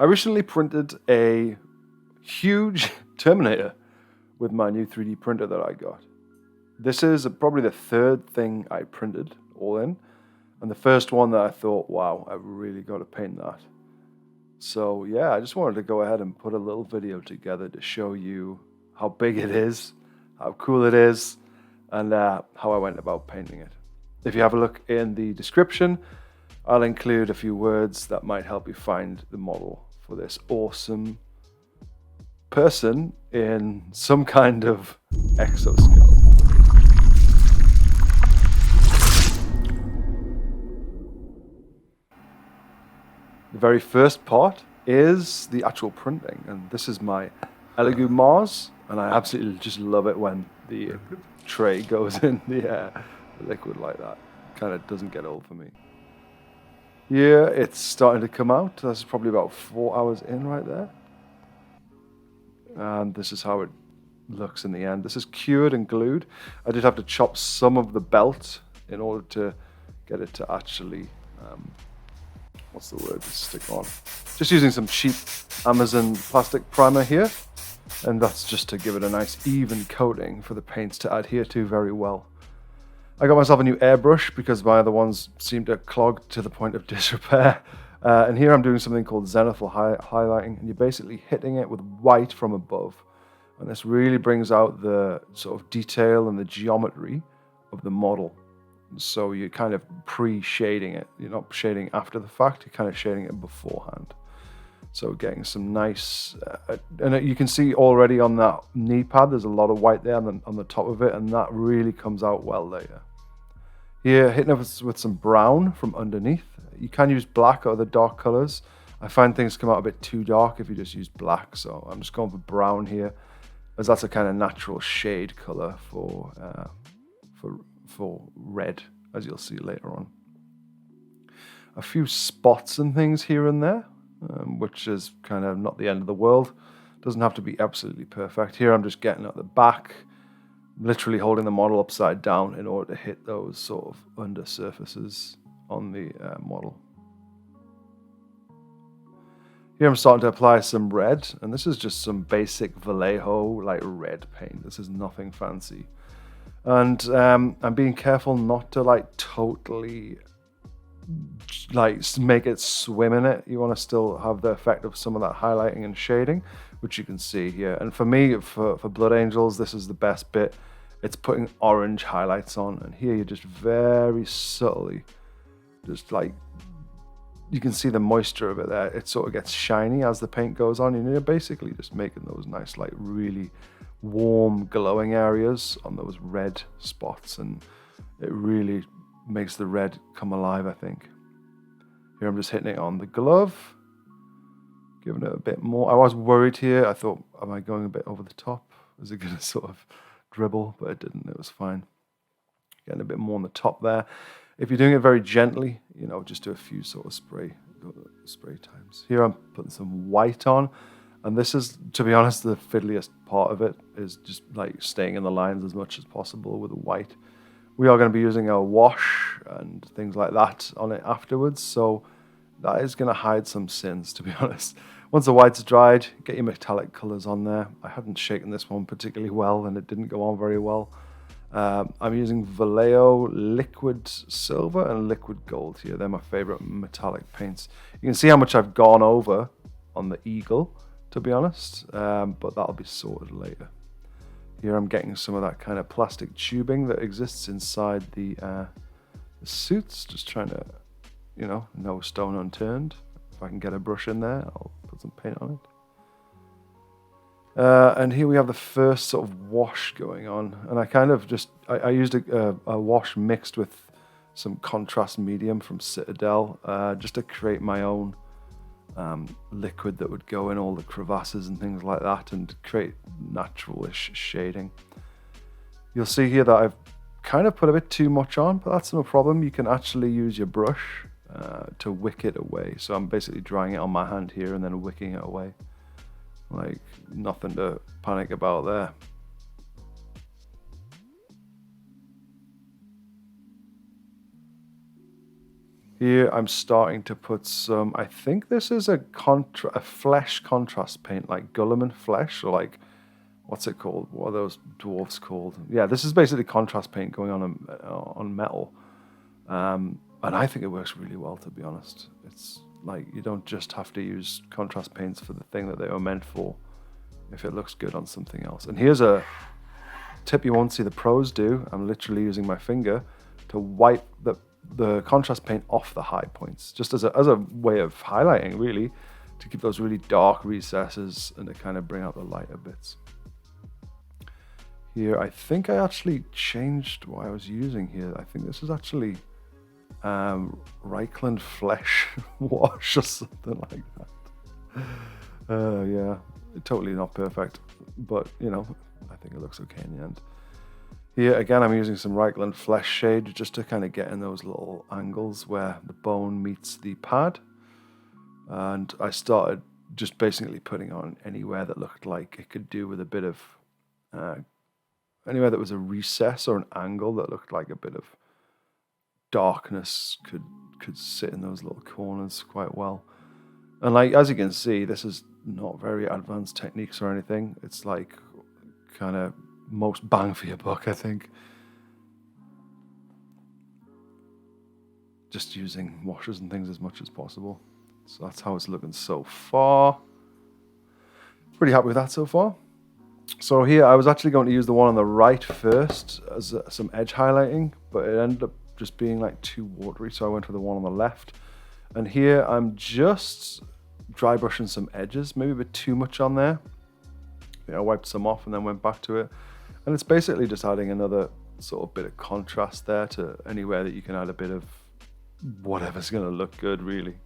I recently printed a huge Terminator with my new 3D printer that I got. This is probably the third thing I printed all in, and the first one that I thought, wow, I've really got to paint that. So yeah, I just wanted to go ahead and put a little video together to show you how big it is, how cool it is, and how I went about painting it. If you have a look in the description, I'll include a few words that might help you find the model for this awesome person in some kind of exoskeleton. The very first part is the actual printing, and this is my Elegoo Mars, and I absolutely just love it when the tray goes in the liquid like that. Kind of doesn't get old for me. Here it's starting to come out. That's probably about 4 hours in right there. And this is how it looks in the end. This is cured and glued. I did have to chop some of the belt in order to get it to actually, what's the word, to stick on. Just using some cheap Amazon plastic primer here. And that's just to give it a nice even coating for the paints to adhere to very well. I got myself a new airbrush because my other ones seem to clog to the point of disrepair. And here I'm doing something called zenithal highlighting, and you're basically hitting it with white from above. And this really brings out the sort of detail and the geometry of the model. So you're kind of pre-shading it. You're not shading after the fact, you're kind of shading it beforehand. So getting some nice, and you can see already on that knee pad, there's a lot of white there on the top of it, and that really comes out well later. Here, hitting it with some brown from underneath. You can use black or other dark colors. I find things come out a bit too dark if you just use black, so I'm just going for brown here, as that's a kind of natural shade color for red, as you'll see later on. A few spots and things here and there, which is kind of not the end of the world. Doesn't have to be absolutely perfect. Here I'm just getting at the back, literally holding the model upside down in order to hit those sort of under surfaces on the model. Here I'm starting to apply some red, and this is just some basic Vallejo like red paint. This is nothing fancy. And I'm being careful not to like totally like make it swim in it. You want to still have the effect of some of that highlighting and shading, which you can see here. And for me, for Blood Angels, this is the best bit. It's putting orange highlights on, and here you're just very subtly, just like, you can see the moisture of it there. It sort of gets shiny as the paint goes on, and you're basically just making those nice, like really warm, glowing areas on those red spots, and it really makes the red come alive, I think. Here I'm just hitting it on the glove, giving it a bit more. I was worried here. I thought, am I going a bit over the top? Is it going to sort of dribble? But it didn't. It was fine. Getting a bit more on the top there. If you're doing it very gently, you know, just do a few sort of spray times. Here I'm putting some white on, and this is, to be honest, the fiddliest part of it is just like staying in the lines as much as possible with the white. We are going to be using a wash and things like that on it afterwards, so that is going to hide some sins, to be honest. Once the white's dried, get your metallic colors on there. I hadn't shaken this one particularly well, and it didn't go on very well. I'm using Vallejo Liquid Silver and Liquid Gold here. They're my favorite metallic paints. You can see how much I've gone over on the eagle, to be honest, but that'll be sorted later. Here I'm getting some of that kind of plastic tubing that exists inside the suits, just trying to, you know, no stone unturned. If I can get a brush in there, I'll put some paint on it. And here we have the first sort of wash going on, and I kind of just, I used a wash mixed with some contrast medium from Citadel, just to create my own liquid that would go in all the crevasses and things like that, and create natural-ish shading. You'll see here that I've kind of put a bit too much on, but that's no problem. You can actually use your brush to wick it away. So I'm basically drying it on my hand here and then wicking it away. Like, nothing to panic about there. Here I'm starting to put some, I think this is a flesh contrast paint, like Gulliman flesh, or like, what's it called? What are those dwarves called? Yeah, this is basically contrast paint going on metal. And I think it works really well, to be honest. It's like you don't just have to use contrast paints for the thing that they were meant for if it looks good on something else. And here's a tip you won't see the pros do. I'm literally using my finger to wipe the contrast paint off the high points, just as a way of highlighting, really, to keep those really dark recesses and to kind of bring out the lighter bits. Here, I think I actually changed what I was using here. I think this is actually Reichland Flesh Wash or something like that. Yeah, totally not perfect, but you know, I think it looks okay in the end. Here again, I'm using some Reichland Flesh Shade just to kind of get in those little angles where the bone meets the pad. And I started just basically putting on anywhere that looked like it could do with a bit of, anywhere that was a recess or an angle that looked like a bit of darkness could sit in those little corners quite well. And like, as you can see, this is not very advanced techniques or anything. It's like kind of most bang for your buck, I think. Just using washes and things as much as possible. So that's how it's looking so far. Pretty happy with that so far. So here I was actually going to use the one on the right first as some edge highlighting, but it ended up just being like too watery, so I went for the one on the left. And here I'm just dry brushing some edges, maybe a bit too much on there. I wiped some off and then went back to it. And it's basically just adding another sort of bit of contrast there to anywhere that you can add a bit of whatever's going to look good, really.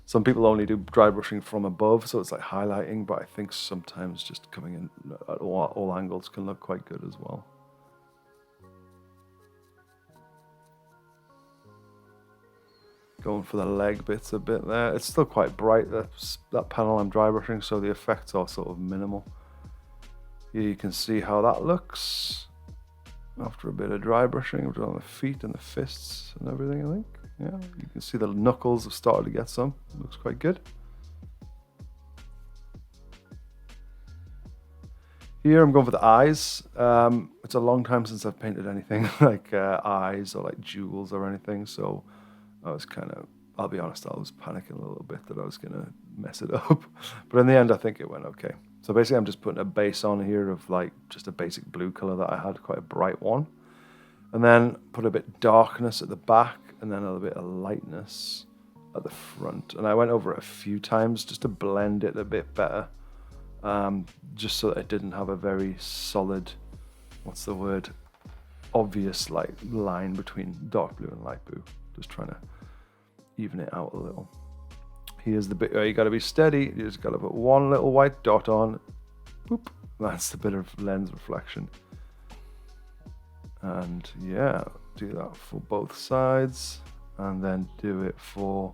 Some people only do dry brushing from above, so it's like highlighting, but I think sometimes just coming in at all angles can look quite good as well. Going for the leg bits a bit there. It's still quite bright, that panel I'm dry brushing, so the effects are sort of minimal. Here you can see how that looks after a bit of dry brushing. We've done the feet and the fists and everything, I think. Yeah, you can see the knuckles have started to get some. It looks quite good. Here I'm going for the eyes. It's a long time since I've painted anything like eyes or like jewels or anything, so I was kind of, I'll be honest, I was panicking a little bit that I was going to mess it up. But in the end, I think it went okay. So basically, I'm just putting a base on here of like just a basic blue color that I had, quite a bright one. And then put a bit darkness at the back and then a little bit of lightness at the front. And I went over it a few times just to blend it a bit better. Just so that it didn't have a very solid, what's the word, obvious like line between dark blue and light blue. Just trying to even it out a little. Here's the bit where you got to be steady. You just got to put one little white dot on. Boop. That's the bit of lens reflection. And yeah, do that for both sides. And then do it for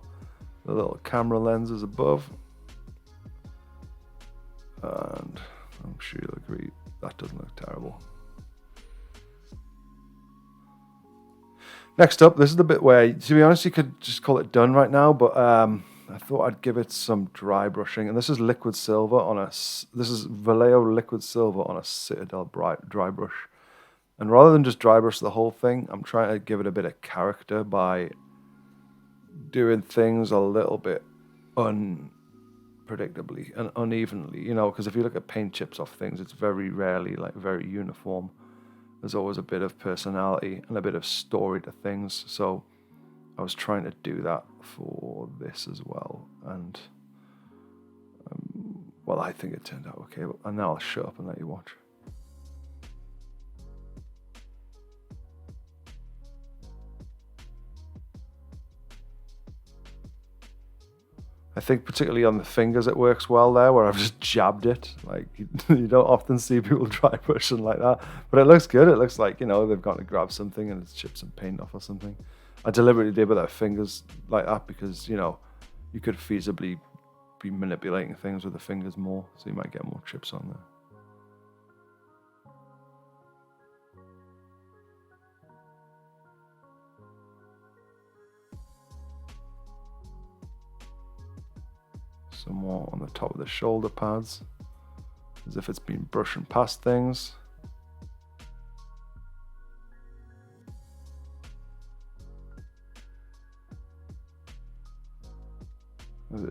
the little camera lenses above. And I'm sure you'll agree, that doesn't look terrible. Next up, this is the bit where, to be honest, you could just call it done right now, but I thought I'd give it some dry brushing. And this is liquid silver on this is Vallejo liquid silver on a Citadel dry brush. And rather than just dry brush the whole thing, I'm trying to give it a bit of character by doing things a little bit unpredictably and unevenly, you know, because if you look at paint chips off things, it's very rarely like very uniform. There's always a bit of personality and a bit of story to things. So I was trying to do that for this as well. And, well, I think it turned out okay. And now I'll shut up and let you watch. I think particularly on the fingers it works well there, where I've just jabbed it. Like, you don't often see people dry brushing like that. But it looks good. It looks like, you know, they've gone to grab something and it's chipped some paint off or something. I deliberately did with their fingers like that because, you know, you could feasibly be manipulating things with the fingers more, so you might get more chips on there. Some more on the top of the shoulder pads, as if it's been brushing past things.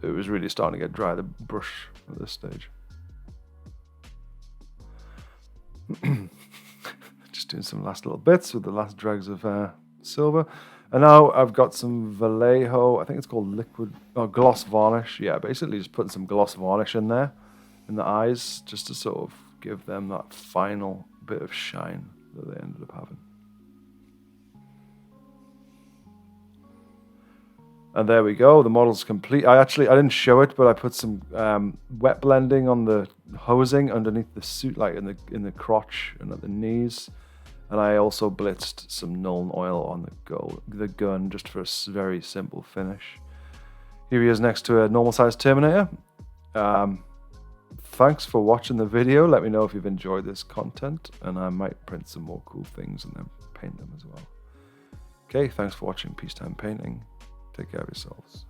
It was really starting to get dry, the brush at this stage. Just doing some last little bits with the last dregs of silver. And now I've got some Vallejo, I think it's called liquid, gloss varnish. Yeah, basically just putting some gloss varnish in there, in the eyes, just to sort of give them that final bit of shine that they ended up having. And there we go, the model's complete. I didn't show it, but I put some wet blending on the hosing underneath the suit, like in the crotch and at the knees. And I also blitzed some Nuln oil on the gun, just for a very simple finish. Here he is next to a normal sized Terminator. Thanks for watching the video. Let me know if you've enjoyed this content, and I might print some more cool things and then paint them as well. Okay, thanks for watching Peacetime Painting. Take care of yourselves.